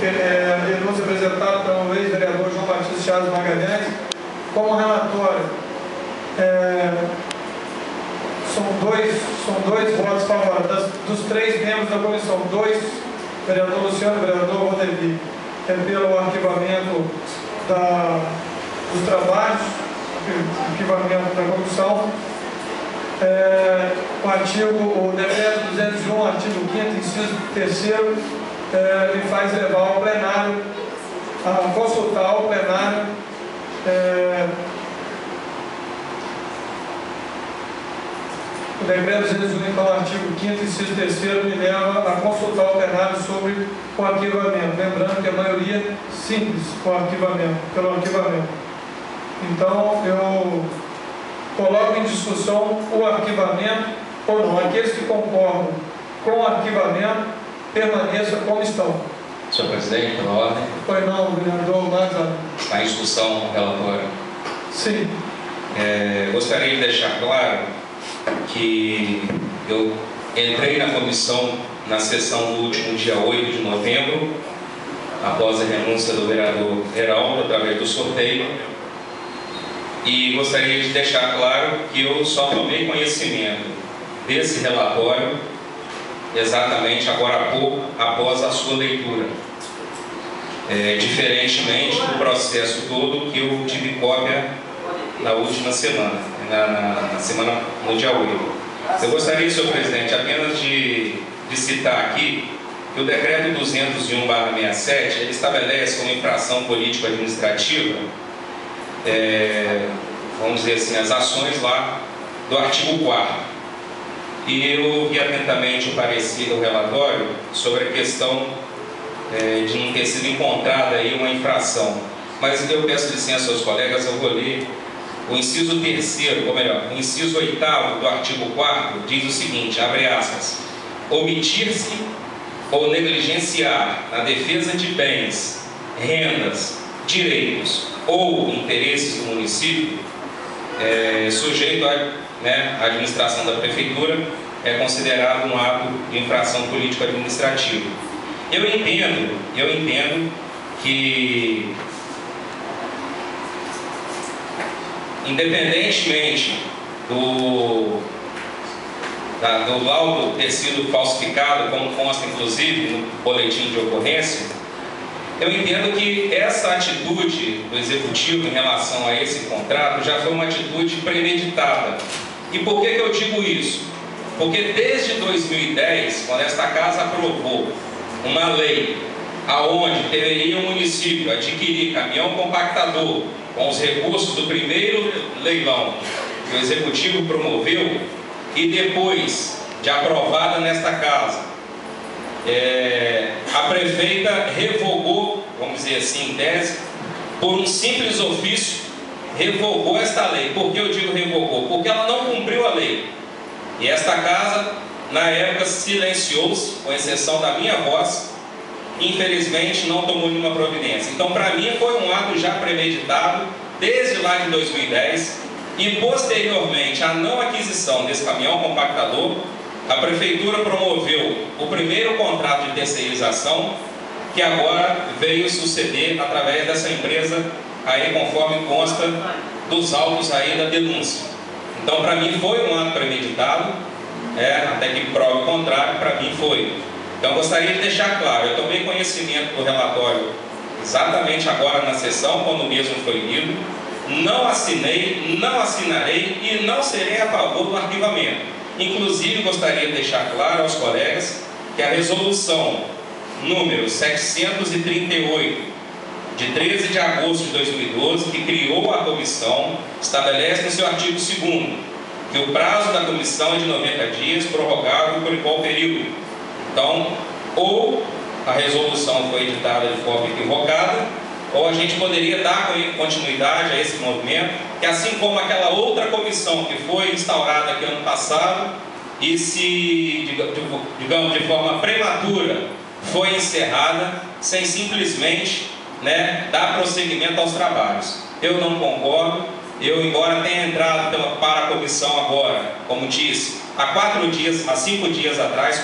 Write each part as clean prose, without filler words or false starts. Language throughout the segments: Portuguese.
denúncia apresentada pelo ex-vereador João Batista Chaves Magalhães, como relatório. São dois votos favoráveis. Dos 3 membros da comissão, 2, vereador Luciano e vereador Rodevi, pelo arquivamento dos trabalhos, arquivamento da comissão. O decreto 201, artigo 5º, inciso 3º, ele faz levar ao plenário, a consultar ao plenário o decreto 201, então, artigo 5º, inciso 3º, me leva a consultar ao plenário sobre o arquivamento. Lembrando que a maioria simples pelo arquivamento. Então, eu coloco em discussão o arquivamento ou não. Aqueles que concordam com o arquivamento, permaneçam como estão. Senhor presidente, pela ordem. Pois não, vereador Mazza. Está em discussão o relatório? Sim. Gostaria de deixar claro que eu entrei na comissão na sessão do último dia 8 de novembro, após a renúncia do vereador Heraldo, através do sorteio, e gostaria de deixar claro que eu só tomei conhecimento desse relatório exatamente agora há pouco, após a sua leitura. Diferentemente do processo todo que eu tive cópia na última semana, na semana no dia 8. Eu gostaria, senhor presidente, apenas de citar aqui que o decreto 201/67 ele estabelece como infração político-administrativa, vamos dizer assim, as ações lá do artigo 4º. E eu ouvi atentamente o parecer do relatório sobre a questão de não ter sido encontrada aí uma infração. Mas eu peço licença aos colegas, eu vou ler o inciso 3º, ou melhor, o inciso 8º do artigo 4º diz o seguinte, abre aspas, omitir-se ou negligenciar na defesa de bens, rendas, direitos ou interesses do município, sujeito à administração da prefeitura, é considerado um ato de infração político-administrativa. Eu entendo que, independentemente do laudo ter sido falsificado, como consta inclusive no boletim de ocorrência, eu entendo que essa atitude do Executivo em relação a esse contrato já foi uma atitude premeditada. E por que eu digo isso? Porque desde 2010, quando esta Casa aprovou uma lei aonde deveria o município adquirir caminhão compactador com os recursos do primeiro leilão que o Executivo promoveu, e depois de aprovada nesta Casa, a prefeita revogou, vamos dizer assim, em tese, por um simples ofício, revogou esta lei. Por que eu digo revogou? Porque ela não cumpriu a lei. E esta Casa, na época, silenciou-se, com exceção da minha voz, infelizmente não tomou nenhuma providência. Então, para mim, foi um ato já premeditado, desde lá de 2010, e posteriormente à não aquisição desse caminhão compactador, a Prefeitura promoveu o primeiro contrato de terceirização, que agora veio suceder através dessa empresa, aí conforme consta dos autos aí da denúncia. Então, para mim, foi um ato premeditado, até que prove o contrário, para mim foi. Então, gostaria de deixar claro, eu tomei conhecimento do relatório exatamente agora na sessão, quando o mesmo foi lido, não assinei, não assinarei e não serei a favor do arquivamento. Inclusive, gostaria de deixar claro aos colegas que a resolução número 738, de 13 de agosto de 2012, que criou a comissão, estabelece no seu artigo 2º que o prazo da comissão é de 90 dias, prorrogável por igual período. Então, ou a resolução foi editada de forma equivocada, ou a gente poderia dar continuidade a esse movimento, que assim como aquela outra comissão que foi instaurada aqui ano passado e se, digamos, de forma prematura foi encerrada, sem simplesmente dar prosseguimento aos trabalhos. Eu não concordo. Eu, embora tenha entrado para a comissão agora, como disse, há 5 dias atrás,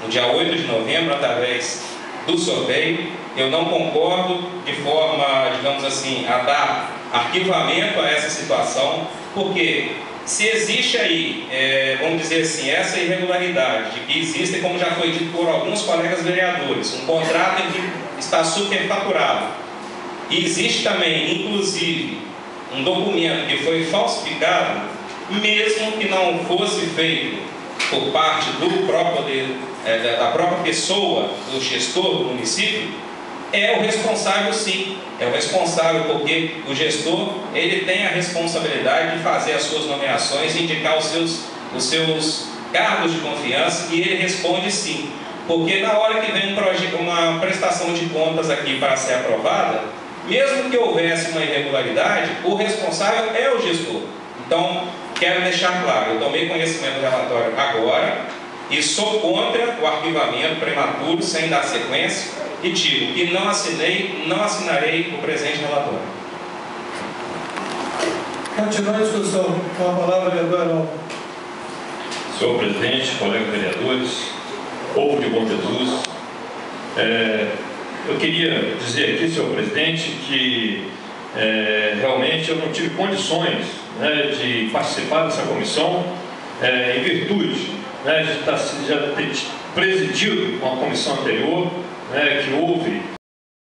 no dia 8 de novembro, através do sorteio. Eu não concordo de forma, digamos assim, a dar arquivamento a essa situação, porque se existe aí, vamos dizer assim, essa irregularidade de que existe, como já foi dito por alguns colegas vereadores, um contrato em que está superfaturado, e existe também, inclusive, um documento que foi falsificado, mesmo que não fosse feito por parte do próprio da própria pessoa, do gestor do município, é o responsável, sim, é o responsável, porque o gestor, ele tem a responsabilidade de fazer as suas nomeações, indicar os seus cargos de confiança, e ele responde sim, porque na hora que vem uma prestação de contas aqui para ser aprovada, mesmo que houvesse uma irregularidade, o responsável é o gestor. Então, quero deixar claro, eu tomei conhecimento do relatório agora e sou contra o arquivamento prematuro, sem dar sequência, e digo que não assinarei o presente relatório. Continua a discussão. Com a palavra, vereador Arnaldo. Senhor presidente, colegas vereadores, povo de Bom Jesus, eu queria dizer aqui, senhor presidente, que realmente eu não tive condições, né, de participar dessa comissão, em virtude, né, de já ter presidido uma comissão anterior, né, que houve